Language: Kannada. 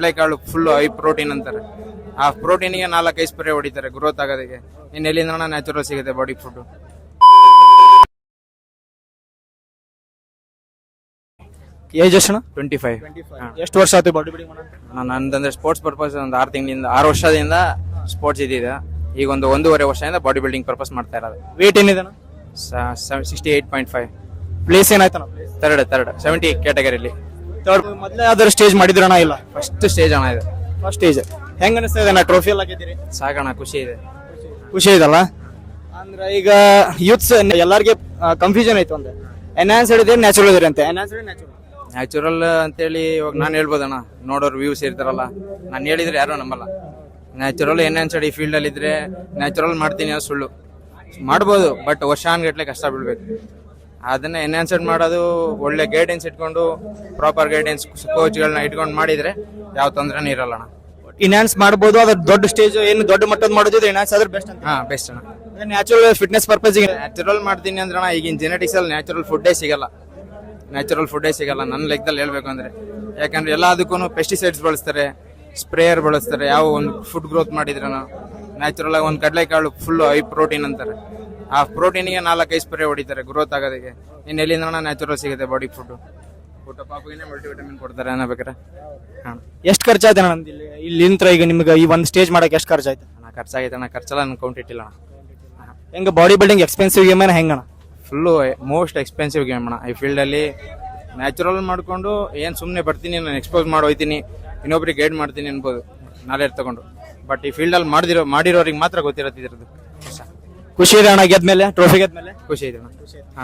ಕಡಲೆಕಾಳು ಫುಲ್ ಹೈ ಪ್ರೋಟೀನ್ ಅಂತಾರೆ. ಆ ಪ್ರೋಟೀನ್ಗೆ 4-5 ಸ್ಪ್ರೇ ಹೊಡಿತಾರೆ ಗ್ರೋತ್ ಆಗೋದಕ್ಕೆ. ಇನ್ನು ಎಲ್ಲಿಂದ ನ್ಯಾಚುರಲ್ ಸಿಗುತ್ತೆ ಬಾಡಿ ಫುಡ್. ಏಜ್ ಎಷ್ಟು 25. ಎಷ್ಟು ವರ್ಷ ಆಯ್ತು ಬಾಡಿ ಬಿಲ್ಡಿಂಗ್ ಮಾಡೋದು? ನಂದಂದ್ರೆ ಸ್ಪೋರ್ಟ್ಸ್ ಪರ್ಪಸ್ ಒಂದು 6 ವರ್ಷದಿಂದ ಸ್ಪೋರ್ಟ್ಸ್ ಇದ್ದಿದೆ. ಈಗ ಒಂದು 1.5 ವರ್ಷದಿಂದ ಬಾಡಿ ಬಿಲ್ಡಿಂಗ್ ಪರ್ಪಸ್ ಮಾಡ್ತಾ ಇರೋದು. ವೇಟ್ ಏನಿದೆ 68.5. ಪ್ಲೇಸ್ ಏನಾಯ್ತಣ್ಣ? ಥರ್ಡ್ 70 ಕ್ಯಾಟಗರಿಲಿ. ಮೊದಲೇ ಯಾವ್ದಾದ್ರು ಸ್ಟೇಜ್ ಮಾಡಿದ್ರಣ? ಇಲ್ಲ, ಫಸ್ಟ್ ಸ್ಟೇಜ್ ಅಣ್ಣ ಇದು. ಫಸ್ಟ್ ಸ್ಟೇಜ್ ಹೆಂಗ ಅನಿಸ್ತಾ ಇದೆ? ಟ್ರೋಫಿ ಎಲ್ಲ ಗೆದ್ದಿರಿ, ಸಾಕಣ, ಖುಷಿ ಇದೆ. ಖುಷಿ ಇದಲ್ಲ ಅಂದ್ರೆ ಈಗ ಯೂತ್ಸ್ ಎಲ್ಲರಿಗೆ ಕನ್ಫ್ಯೂಷನ್ ಐತೆ. ಒಂದು ಎನ್ಹಾನ್ಸ್ಡ್ ಇದೆ, ನ್ಯಾಚುರಲ್ ಇದೆ ಅಂತ. ನ್ಯಾಚುರಲ್ ಅಂತೇಳಿ ಇವಾಗ ನಾನು ಹೇಳ್ಬೋದಣ್ಣ, ನೋಡೋರು ವ್ಯೂಸ್ ಇರ್ತಾರಲ್ಲ, ನಾನು ಹೇಳಿದ್ರೆ ಯಾರು ನಂಬಲ್ಲ. ನ್ಯಾಚುರಲ್ ಎನ್ಹಾನ್ಸ್ಡ್ ಈ ಫೀಲ್ಡ್ ಅಲ್ಲಿ ಇದ್ರೆ ನ್ಯಾಚುರಲ್ ಮಾಡ್ತೀನಿ ಅದು ಸುಳ್ಳು. ಮಾಡ್ಬೋದು, ಬಟ್ ವರ್ಷಾನ್ಗಟ್ಲೆ ಕಷ್ಟ ಬೀಳ್ಬೇಕು. ಅದನ್ನ ಎನ್ಹಾನ್ಸ್ಡ್ ಮಾಡೋದು ಒಳ್ಳೆ ಗೈಡೆನ್ಸ್ ಇಟ್ಕೊಂಡು, ಪ್ರಾಪರ್ ಗೈಡೆನ್ಸ್ ಕೋಚ್ಗಳನ್ನ ಇಟ್ಕೊಂಡು ಮಾಡಿದ್ರೆ ಯಾವ ತೊಂದರೆನೂ ಇರಲ್ಲಣ್ಣ. ಇನ್ಹಾನ್ಸ್ ಮಾಡ್ಬೋದು, ಅದ್ರ ದೊಡ್ಡ ಸ್ಟೇಜ್ ಏನು ದೊಡ್ಡ ಮಟ್ಟದ ಮಾಡೋದು ಇನ್ಹಾನ್ಸ್ ಆದ್ರೆ ಬೆಸ್ಟ್ ಅಂತ. ಬೆಸ್ಟ್ ಅಣ್ಣ. ನ್ಯಾಚುರಲ್ ಫಿಟ್ನೆಸ್ ಪರ್ಪಸ್ ನ್ಯಾಚುರಲ್ ಮಾಡ್ತೀನಿ ಅಂದ್ರಣ ಈಗಿನ ಜೆನೆಟಿಕ್ಸ್ ಅಲ್ಲಿ ನ್ಯಾಚುರಲ್ ಫುಡ್ಡೇ ಸಿಗಲ್ಲ. ನನ್ನ ಲೆಕ್ಕದಲ್ಲಿ ಹೇಳ್ಬೇಕು ಅಂದ್ರೆ. ಯಾಕಂದ್ರೆ ಎಲ್ಲದಕ್ಕೂ ಪೆಸ್ಟಿಸೈಡ್ಸ್ ಬಳಸ್ತಾರೆ, ಸ್ಪ್ರೇಯರ್ ಬಳಸ್ತಾರೆ. ಯಾವ ಒಂದು ಫುಡ್ ಗ್ರೋತ್ ಮಾಡಿದ್ರೂ ನ್ಯಾಚುರಲ್ ಆಗಿ ಒಂದು ಕಡಲೆಕಾಳು ಫುಲ್ ಹೈ ಪ್ರೋಟೀನ್ ಅಂತಾರೆ. ಆ ಪ್ರೋಟೀನ್ಗೆ 4-5 ಸ್ಪ್ರೇ ಹೊಡಿತಾರೆ ಗ್ರೋತ್ ಆಗೋದಕ್ಕೆ. ಇನ್ನು ಎಲ್ಲಿಂದ ನ್ಯಾಚುರಲ್ ಸಿಗುತ್ತೆ ಬಾಡಿ ಫುಡ್. ಊಟ ಪಾಪಗಿನೇ ಮಲ್ಟಿವಿಟಮಿನ್ ಕೊಡ್ತಾರೆ ಅನ್ನಬೇಕಾರೆ. ಎಷ್ಟು ಖರ್ಚಾಯ್ತು ಅಣ್ಣ ಇಲ್ಲಿ ಈಗ ನಿಮ್ಗೆ ಈ ಒಂದು ಸ್ಟೇಜ್ ಮಾಡಕ್ಕೆ ಎಷ್ಟು ಖರ್ಚಾಯ್ತು? ಖರ್ಚಾಗೈತೆ ಅಣ್ಣ, ಖರ್ಚೆಲ್ಲ ನನ್ ಕೌಂಟ್ ಇಟ್ಟಿಲ್ಲ ಅಣ್ಣ. ಹೆಂಗ ಬಾಡಿ ಬಿಲ್ಡಿಂಗ್ ಎಕ್ಸ್ಪೆನ್ಸಿವ್ ಗೇಮ್ ಹೆಂಗಣ್ಣ? ಫುಲ್ಲು ಮೋಸ್ಟ್ ಎಕ್ಸ್ಪೆನ್ಸಿವ್ ಗೇಮ್ ಅಣ್ಣ. ಈ ಫೀಲ್ಡಲ್ಲಿ ನ್ಯಾಚುರಲ್ ಮಾಡ್ಕೊಂಡು ಏನು ಸುಮ್ಮನೆ ಬರ್ತೀನಿ, ನಾನು ಎಕ್ಸ್ಪೋಸ್ ಮಾಡಿ ಹೋಗ್ತೀನಿ, ಇನ್ನೊಬ್ರಿಗೆ ಗೈಡ್ ಮಾಡ್ತೀನಿ ಅನ್ಬೋದು ನಾಲೆಡ್ಜ್ ತಗೊಂಡು. ಬಟ್ ಈ ಫೀಲ್ಡಲ್ಲಿ ಮಾಡಿರೋರಿಗೆ ಮಾತ್ರ ಗೊತ್ತಿರತ್ತೆ ಇದ್ರದ್ದು. ಖುಷಿ ಇದೆ ಅಣ್ಣ ಗೆದ್ಮೇಲೆ, ಟ್ರೋಫಿ ಗೆದ್ಮೇಲೆ? ಖುಷಿ ಇದೆ ಅಣ್ಣ.